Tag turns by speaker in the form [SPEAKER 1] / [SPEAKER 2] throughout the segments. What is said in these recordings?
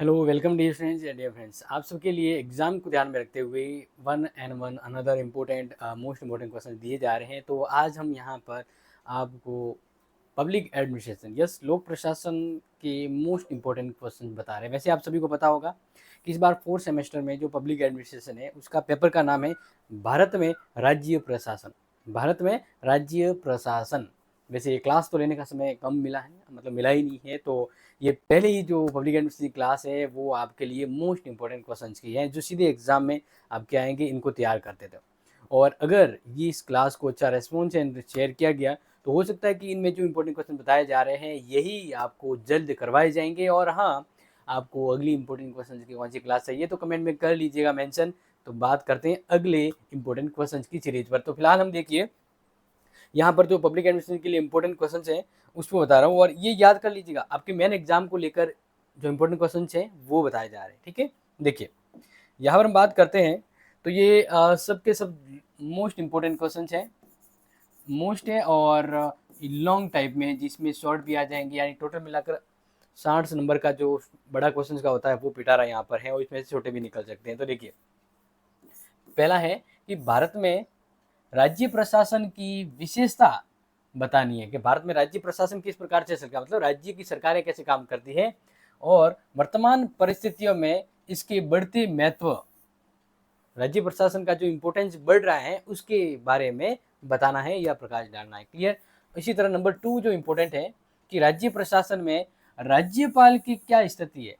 [SPEAKER 1] Hello welcome dear friends या dear friends, आप सबके लिए एग्जाम को ध्यान में रखते हुए one and one another important most important question दिए जा रहे हैं। तो आज हम यहाँ पर आपको पब्लिक एडमिनिस्ट्रेशन यस लोक प्रशासन के मोस्ट इम्पोर्टेंट क्वेश्चन बता रहे हैं। वैसे आप सभी को पता होगा कि इस बार फोर्थ सेमेस्टर में जो पब्लिक एडमिनिस्ट्रेशन है उसका पेपर का नाम है भारत में राज्य प्रशासन। भारत में राज्य प्रशासन। वैसे ये क्लास तो लेने का समय कम मिला है, मतलब मिला ही नहीं है, तो ये पहले ही जो पब्लिक एडमिनिस्ट्रेशन की क्लास है वो आपके लिए मोस्ट इंपॉर्टेंट क्वेश्चंस की है जो सीधे एग्जाम में आपके आएंगे, इनको तैयार करते थे। और अगर ये इस क्लास को अच्छा रेस्पॉन्स एंड शेयर किया गया तो हो सकता है कि इनमें जो इंपॉर्टेंट क्वेश्चन बताए जा रहे हैं यही आपको जल्द करवाए जाएंगे। और हाँ, आपको अगली इंपॉर्टेंट क्वेश्चन की कौन सी क्लास चाहिए तो कमेंट में कर लीजिएगा मेंशन। तो बात करते हैं अगले इंपॉर्टेंट क्वेश्चन की सीरीज पर। तो फिलहाल हम देखिए यहाँ पर जो पब्लिक एडमिनिस्ट्रेशन के लिए इंपॉर्टेंट क्वेश्चन हैं उसको बता रहा हूँ, और ये याद कर लीजिएगा आपके मेन एग्जाम को लेकर जो इंपॉर्टेंट क्वेश्चन हैं वो बताए जा रहे हैं। ठीक है, देखिए यहाँ पर हम बात करते हैं तो ये सब के सब मोस्ट इम्पोर्टेंट क्वेश्चन हैं, मोस्ट है और लॉन्ग टाइप में है, जिसमें शॉर्ट भी आ जाएंगे, यानी टोटल मिलाकर 60 नंबर का जो बड़ा क्वेश्चन का होता है वो पिटारा यहाँ पर है, और इसमें से छोटे भी निकल सकते हैं। तो देखिए पहला है कि भारत में राज्य प्रशासन की विशेषता बतानी है कि भारत में राज्य प्रशासन किस प्रकार से सरकार, मतलब राज्य की सरकारें कैसे काम करती है और वर्तमान परिस्थितियों में इसके बढ़ते महत्व, राज्य प्रशासन का जो इम्पोर्टेंस बढ़ रहा है उसके बारे में बताना है या प्रकाश डालना है। क्लियर। इसी तरह नंबर 2 जो इम्पोर्टेंट है कि राज्य प्रशासन में राज्यपाल की क्या स्थिति है।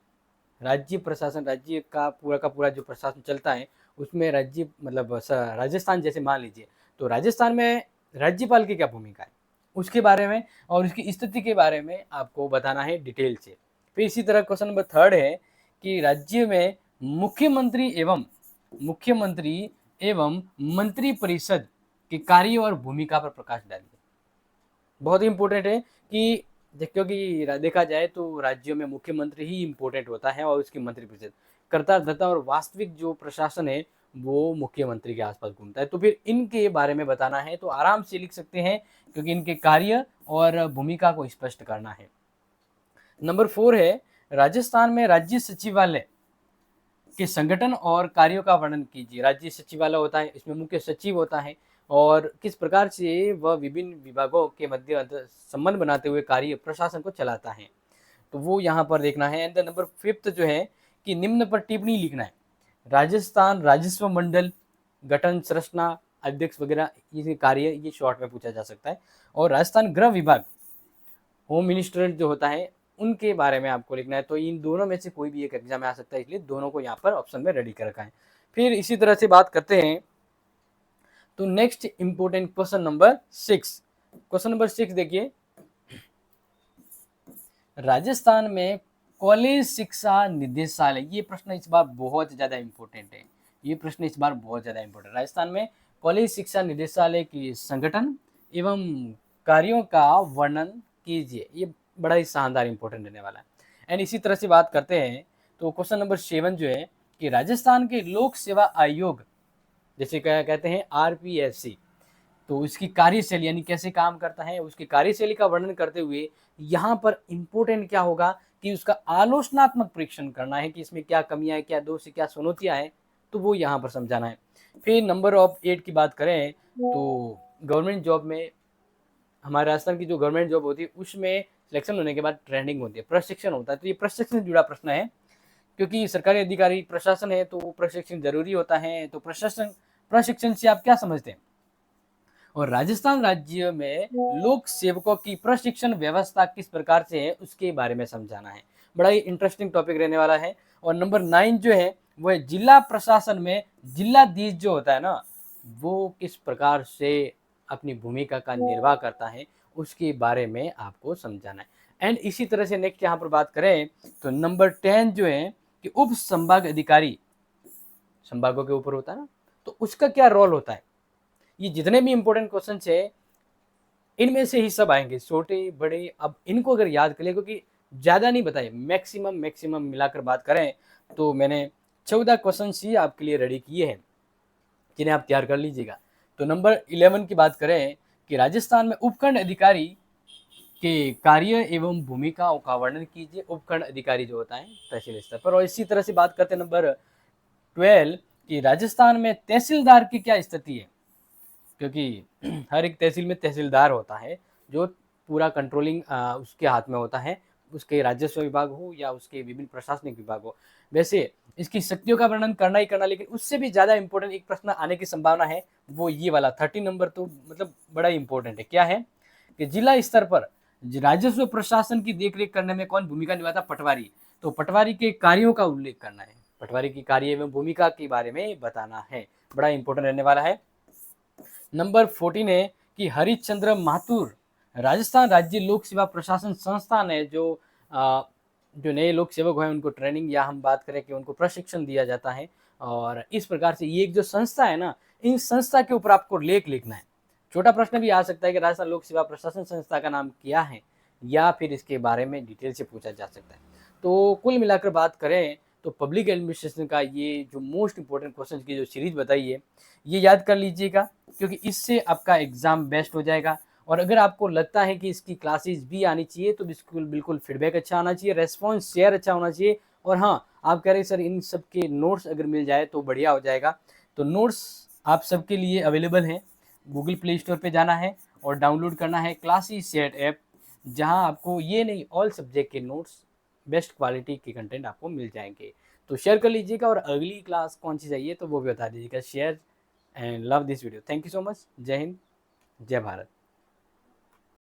[SPEAKER 1] राज्य प्रशासन, राज्य का पूरा जो प्रशासन चलता है उसमें राज्य मतलब राजस्थान जैसे मान लीजिए, तो राजस्थान में राज्यपाल की क्या भूमिका है उसके बारे में और उसकी स्थिति के बारे में आपको बताना है डिटेल से। फिर इसी तरह क्वेश्चन नंबर 3 है कि राज्य में मुख्यमंत्री एवं मंत्री परिषद के कार्य और भूमिका पर प्रकाश डालिए। बहुत ही इंपॉर्टेंट है कि क्योंकि देखा जाए तो राज्यों में मुख्यमंत्री ही इम्पोर्टेंट होता है और उसकी मंत्री परिषद कर्ता धर्ता और वास्तविक जो प्रशासन है वो मुख्यमंत्री के आसपास घूमता है। तो फिर इनके बारे में बताना है तो आराम से लिख सकते हैं क्योंकि इनके कार्य और भूमिका को स्पष्ट करना है। नंबर 4 है राजस्थान में राज्य सचिवालय के संगठन और कार्यों का वर्णन कीजिए। राज्य सचिवालय होता है, इसमें मुख्य सचिव होता है और किस प्रकार से वह विभिन्न विभागों के मध्य संबंध बनाते हुए कार्य प्रशासन को चलाता है, तो वो यहाँ पर देखना है। एंड नंबर 5 जो है कि निम्न पर टिप्पणी लिखना है। राजस्थान राजस्व मंडल गठन संरचना अध्यक्ष वगैरह ये कार्य ये शॉर्ट में पूछा जा सकता है। और राजस्थान गृह विभाग होम मिनिस्टर जो होता है उनके बारे में आपको लिखना है। तो इन दोनों में से कोई भी एक एग्जाम में आ सकता है, इसलिए दोनों को यहाँ पर ऑप्शन में रेडी कर रखा है। फिर इसी तरह से बात करते हैं तो next important question number 6। Question number 6 देखिए, राजस्थान में कॉलेज शिक्षा निदेशालय, ये प्रश्न इस बार बहुत ज्यादा इंपॉर्टेंट है। ये प्रश्न इस बार बहुत ज्यादा इंपॉर्टेंट। राजस्थान में कॉलेज शिक्षा निदेशालय के संगठन एवं कार्यों का वर्णन कीजिए। ये बड़ा ही शानदार इंपॉर्टेंट रहने वाला है। एंड इसी तरह से बात करते हैं तो क्वेश्चन नंबर 7 जो है कि राजस्थान के लोक सेवा आयोग जैसे क्या कहते हैं आरपीएससी, तो उसकी कार्यशैली यानी कैसे काम करता है उसकी कार्यशैली का वर्णन करते हुए यहाँ पर इंपॉर्टेंट क्या होगा कि उसका आलोचनात्मक परीक्षण करना है कि इसमें क्या कमियां है, क्या दोष है, क्या चुनौतियां हैं, तो वो यहाँ पर समझाना है। फिर नंबर ऑफ 8 की बात करें तो गवर्नमेंट जॉब में, हमारे राजस्थान की जो गवर्नमेंट जॉब होती है उसमें सिलेक्शन होने के बाद ट्रेनिंग होती है, प्रशिक्षण होता है। तो ये प्रशिक्षण से जुड़ा प्रश्न है क्योंकि सरकारी अधिकारी प्रशासन है तो प्रशिक्षण जरूरी होता है। तो प्रशिक्षण से आप क्या समझते हैं और राजस्थान राज्य में लोक सेवकों की प्रशिक्षण व्यवस्था किस प्रकार से है उसके बारे में समझाना है। बड़ा ही इंटरेस्टिंग टॉपिक रहने वाला है। और नंबर 9 जो है वह जिला प्रशासन में जिलाधीश जो होता है ना वो किस प्रकार से अपनी भूमिका का निर्वाह करता है उसके बारे में आपको समझाना है। एंड इसी तरह से नेक्स्ट यहाँ पर बात करें तो नंबर 10 जो है कि उप संभाग अधिकारी संभागों के ऊपर होता है ना, तो उसका क्या रोल होता है। ये जितने भी इंपॉर्टेंट क्वेश्चन है इनमें से ही सब आएंगे, छोटे बड़े। अब इनको अगर याद कर ले क्योंकि ज़्यादा नहीं बताए, मैक्सिमम मिलाकर बात करें तो मैंने 14 क्वेश्चन ही आपके लिए रेडी किए हैं जिन्हें आप तैयार कर लीजिएगा। तो नंबर 11 की बात करें कि राजस्थान में उपखंड अधिकारी के कार्य एवं भूमिकाओं का वर्णन कीजिए। उपखंड अधिकारी जो होता है तहसील स्तर पर। और इसी तरह से बात करते हैं नंबर 12 कि राजस्थान में तहसीलदार की क्या स्थिति है, क्योंकि हर एक तहसील में तहसीलदार होता है जो पूरा कंट्रोलिंग उसके हाथ में होता है, उसके राजस्व विभाग हो या उसके विभिन्न प्रशासनिक विभाग हो। वैसे इसकी शक्तियों का वर्णन करना ही करना, लेकिन उससे भी ज़्यादा इंपॉर्टेंट एक प्रश्न आने की संभावना है, वो ये वाला 13 नंबर, तो मतलब बड़ा इंपॉर्टेंट है। क्या है कि जिला स्तर पर राजस्व प्रशासन की देखरेख करने में कौन भूमिका निभाता? पटवारी। तो पटवारी के कार्यों का उल्लेख करना है, पटवारी की कार्य एवं भूमिका के बारे में बताना है, बड़ा इंपॉर्टेंट रहने वाला है। नंबर 14 है कि हरिश्चंद्र माथुर राजस्थान राज्य लोक सेवा प्रशासन संस्थान है, जो नए लोक सेवक हैं उनको ट्रेनिंग या हम बात करें कि उनको प्रशिक्षण दिया जाता है। और इस प्रकार से ये एक जो संस्था है ना, इन संस्था के ऊपर आपको लेख लिखना है। छोटा प्रश्न भी आ सकता है कि राजस्थान लोक सेवा प्रशासन संस्था का नाम क्या है, या फिर इसके बारे में डिटेल से पूछा जा सकता है। तो कुल मिलाकर बात करें तो पब्लिक एडमिनिस्ट्रेशन का ये जो मोस्ट इंपॉर्टेंट क्वेश्चन की जो सीरीज बताई है, ये याद कर लीजिएगा, क्योंकि इससे आपका एग्जाम बेस्ट हो जाएगा। और अगर आपको लगता है कि इसकी क्लासेस भी आनी चाहिए तो बिल्कुल बिल्कुल फीडबैक अच्छा आना चाहिए, रेस्पॉन्स शेयर अच्छा होना चाहिए। और हाँ, आप कह रहे हैं सर इन सब के नोट्स अगर मिल जाए तो बढ़िया हो जाएगा। तो नोट्स आप सबके लिए अवेलेबल हैं, गूगल प्ले स्टोर पे जाना है और डाउनलोड करना है क्लासेस सेट ऐप, जहां आपको ये नहीं ऑल सब्जेक्ट के नोट्स बेस्ट क्वालिटी के कंटेंट आपको मिल जाएंगे। तो शेयर कर लीजिएगा, और अगली क्लास कौन सी चाहिए तो वो भी बता दीजिएगा। Share and love this video. Thank you so much. जय हिंद, जय भारत।